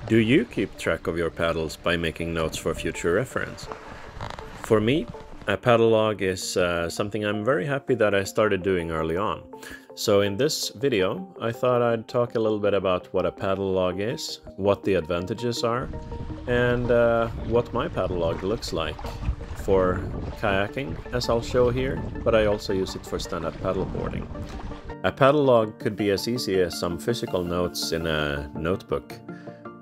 Do you keep track of your paddles by making notes for future reference? For me, a paddle log is something I'm very happy that I started doing early on. So in this video, I thought I'd talk a little bit about what a paddle log is, what the advantages are, and what my paddle log looks like for kayaking, as I'll show here, but I also use it for stand-up paddleboarding. A paddle log could be as easy as some physical notes in a notebook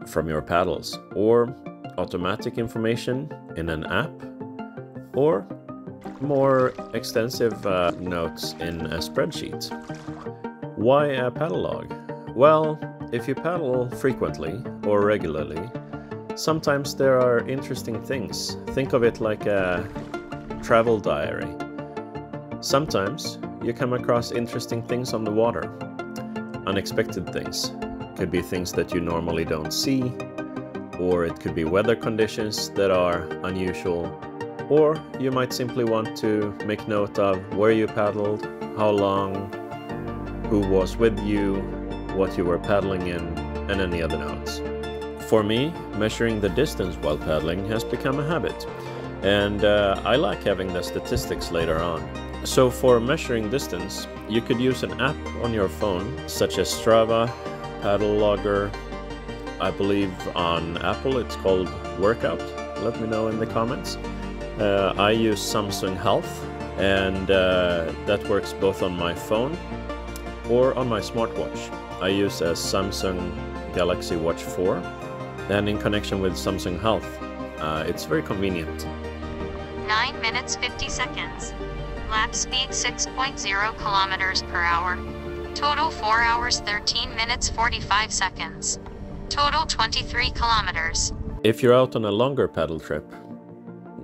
from your paddles, or automatic information in an app, or more extensive notes in a spreadsheet. Why a paddle log? Well, if you paddle frequently or regularly, sometimes there are interesting things. Think of it like a travel diary. Sometimes you come across interesting things on the water, unexpected things. Could be things that you normally don't see, or it could be weather conditions that are unusual, or you might simply want to make note of where you paddled, how long, who was with you, what you were paddling in, and any other notes. For me, measuring the distance while paddling has become a habit, and I like having the statistics later on. So for measuring distance, you could use an app on your phone, such as Strava, Paddle Logger. I believe on Apple it's called Workout. Let me know in the comments. I use Samsung Health, and that works both on my phone or on my smartwatch. I use a Samsung Galaxy Watch 4, and in connection with Samsung Health, it's very convenient. 9 minutes 50 seconds. Lap speed 6.0 kilometers per hour. Total 4 hours 13 minutes 45 seconds. Total 23 kilometers. If you're out on a longer paddle trip,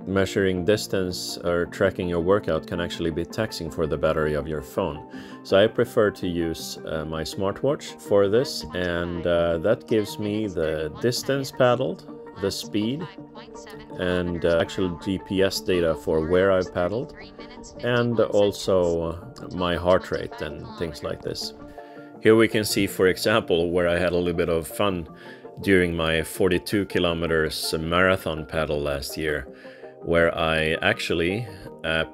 measuring distance or tracking your workout can actually be taxing for the battery of your phone. So I prefer to use my smartwatch for this, and that gives me the distance paddled, the speed, and actual GPS data for where I've paddled, and also my heart rate and things like this. Here we can see, for example, where I had a little bit of fun during my 42 kilometers marathon paddle last year, where I actually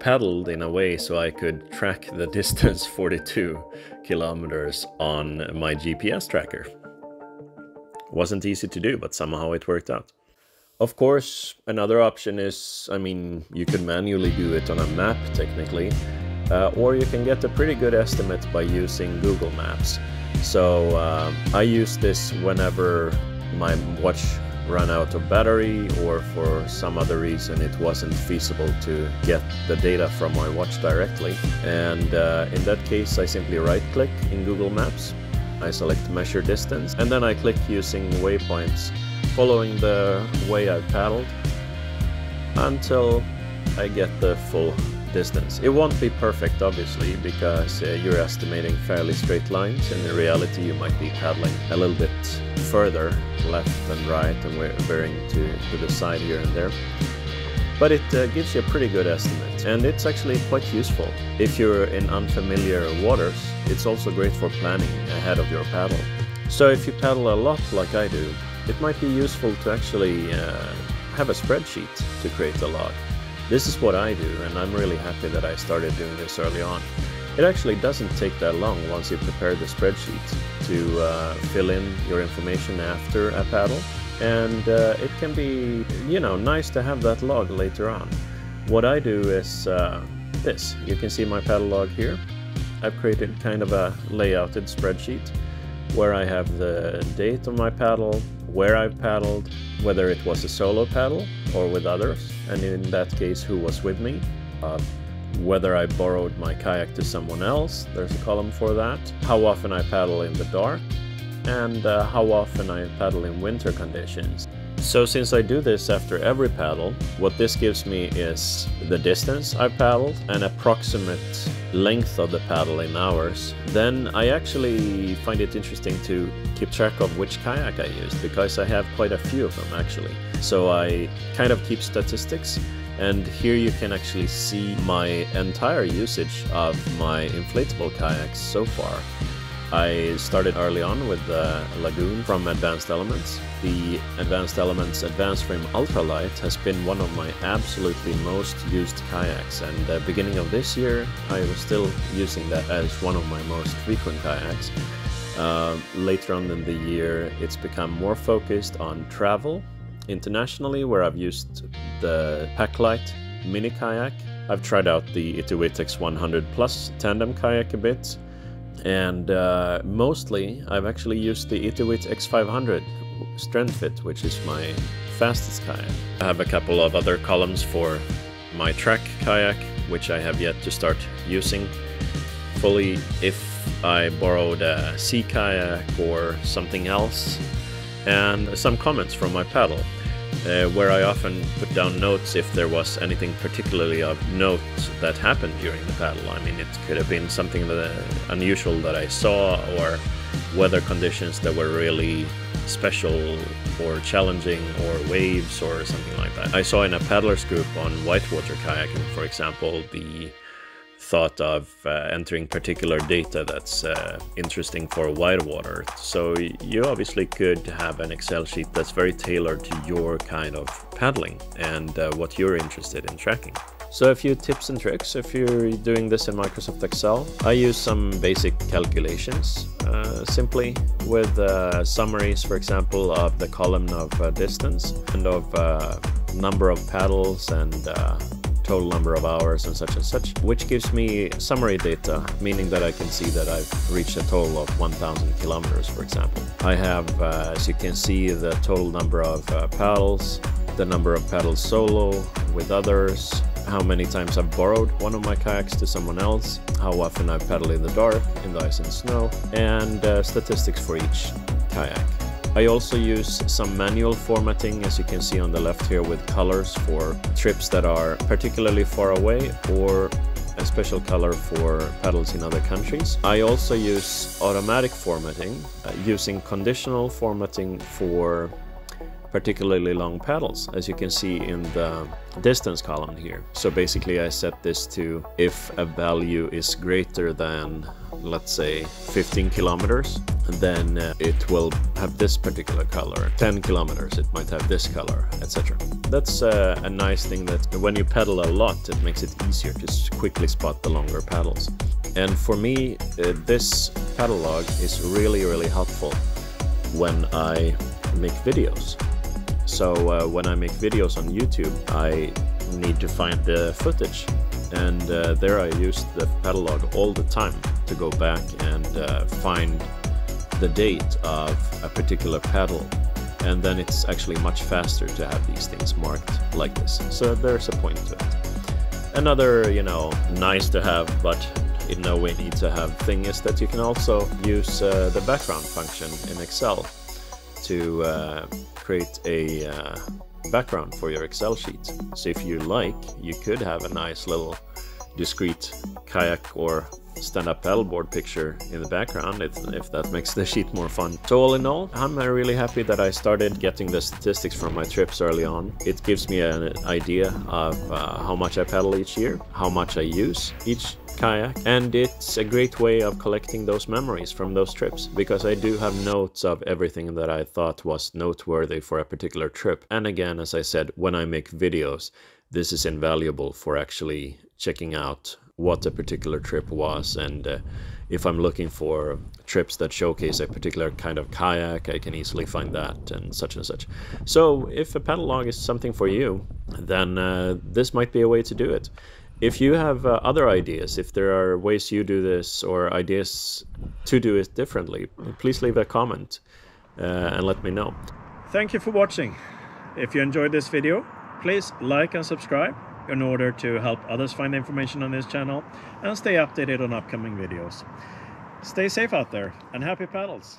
paddled in a way so I could track the distance 42 kilometers on my GPS tracker. Wasn't easy to do, but somehow it worked out. Of course, another option is, you could manually do it on a map technically, or you can get a pretty good estimate by using Google Maps. So I use this whenever my watch ran out of battery, or for some other reason it wasn't feasible to get the data from my watch directly. And in that case, I simply right-click in Google Maps, I select measure distance, and then I click using waypoints, following the way I've paddled until I get the full distance. It won't be perfect, obviously, because you're estimating fairly straight lines, and in reality you might be paddling a little bit further left and right and veering to the side here and there. But it gives you a pretty good estimate, and it's actually quite useful. If you're in unfamiliar waters, it's also great for planning ahead of your paddle. So if you paddle a lot like I do, it might be useful to actually have a spreadsheet to create a log. This is what I do, and I'm really happy that I started doing this early on. It actually doesn't take that long once you prepare the spreadsheet to fill in your information after a paddle, and it can be, nice to have that log later on. What I do is this. You can see my paddle log here. I've created kind of a layouted spreadsheet where I have the date of my paddle, where I've paddled, whether it was a solo paddle or with others, and in that case who was with me, whether I borrowed my kayak to someone else, there's a column for that, how often I paddle in the dark, and how often I paddle in winter conditions. So since I do this after every paddle, what this gives me is the distance I've paddled, an approximate length of the paddle in hours. Then I actually find it interesting to keep track of which kayak I used, because I have quite a few of them actually. So I kind of keep statistics, and here you can actually see my entire usage of my inflatable kayaks so far. I started early on with the Lagoon from Advanced Elements. The Advanced Elements Advanced Frame Ultralight has been one of my absolutely most used kayaks, and beginning of this year I was still using that as one of my most frequent kayaks. Later on in the year it's become more focused on travel internationally, where I've used the Packraft mini kayak. I've tried out the itiwit X100 Plus tandem kayak a bit, and mostly I've actually used the itiwit X500 Strength Fit, which is my fastest kayak. I have a couple of other columns for my track kayak, which I have yet to start using fully. If I borrowed a sea kayak or something else, and some comments from my paddle, where I often put down notes if there was anything particularly of note that happened during the paddle. I mean, it could have been something unusual that I saw, or weather conditions that were really special or challenging, or waves or something like that. I saw in a paddlers group on whitewater kayaking, for example, the thought of entering particular data that's interesting for wide water. So you obviously could have an Excel sheet that's very tailored to your kind of paddling and what you're interested in tracking. So a few tips and tricks if you're doing this in Microsoft Excel. I use some basic calculations simply with summaries, for example, of the column of distance and of number of paddles and total number of hours and such, which gives me summary data, meaning that I can see that I've reached a total of 1,000 kilometers, for example. I have, as you can see, the total number of paddles, the number of paddles solo with others, how many times I've borrowed one of my kayaks to someone else, how often I've paddled in the dark, in the ice and snow, and statistics for each kayak. I also use some manual formatting, as you can see on the left here, with colors for trips that are particularly far away, or a special color for paddles in other countries. I also use automatic formatting, using conditional formatting for particularly long paddles, as you can see in the distance column here. So basically I set this to if a value is greater than, let's say, 15 kilometers, then it will have this particular color. 10 kilometers, it might have this color, etc. That's a nice thing, that when you paddle a lot, it makes it easier to quickly spot the longer paddles. And for me, this paddle log is really helpful when I make videos. So when I make videos on YouTube, I need to find the footage, and there I use the paddle log all the time to go back and find the date of a particular paddle, and then it's actually much faster to have these things marked like this. So there's a point to it. Another, nice to have, but in no way need to have thing is that you can also use the background function in Excel to create a background for your Excel sheet. So if you like, you could have a nice little discrete kayak or stand-up paddleboard picture in the background if that makes the sheet more fun. So all in all, I'm really happy that I started getting the statistics from my trips early on. It gives me an idea of how much I paddle each year, how much I use each kayak, and it's a great way of collecting those memories from those trips, because I do have notes of everything that I thought was noteworthy for a particular trip. And again, as I said, when I make videos, this is invaluable for actually checking out what a particular trip was, and if I'm looking for trips that showcase a particular kind of kayak, I can easily find that, and such. So if a paddle log is something for you, then this might be a way to do it. If you have other ideas, if there are ways you do this or ideas to do it differently, please leave a comment and let me know. Thank you for watching. If you enjoyed this video, please like and subscribe in order to help others find information on this channel and stay updated on upcoming videos. Stay safe out there and happy paddles!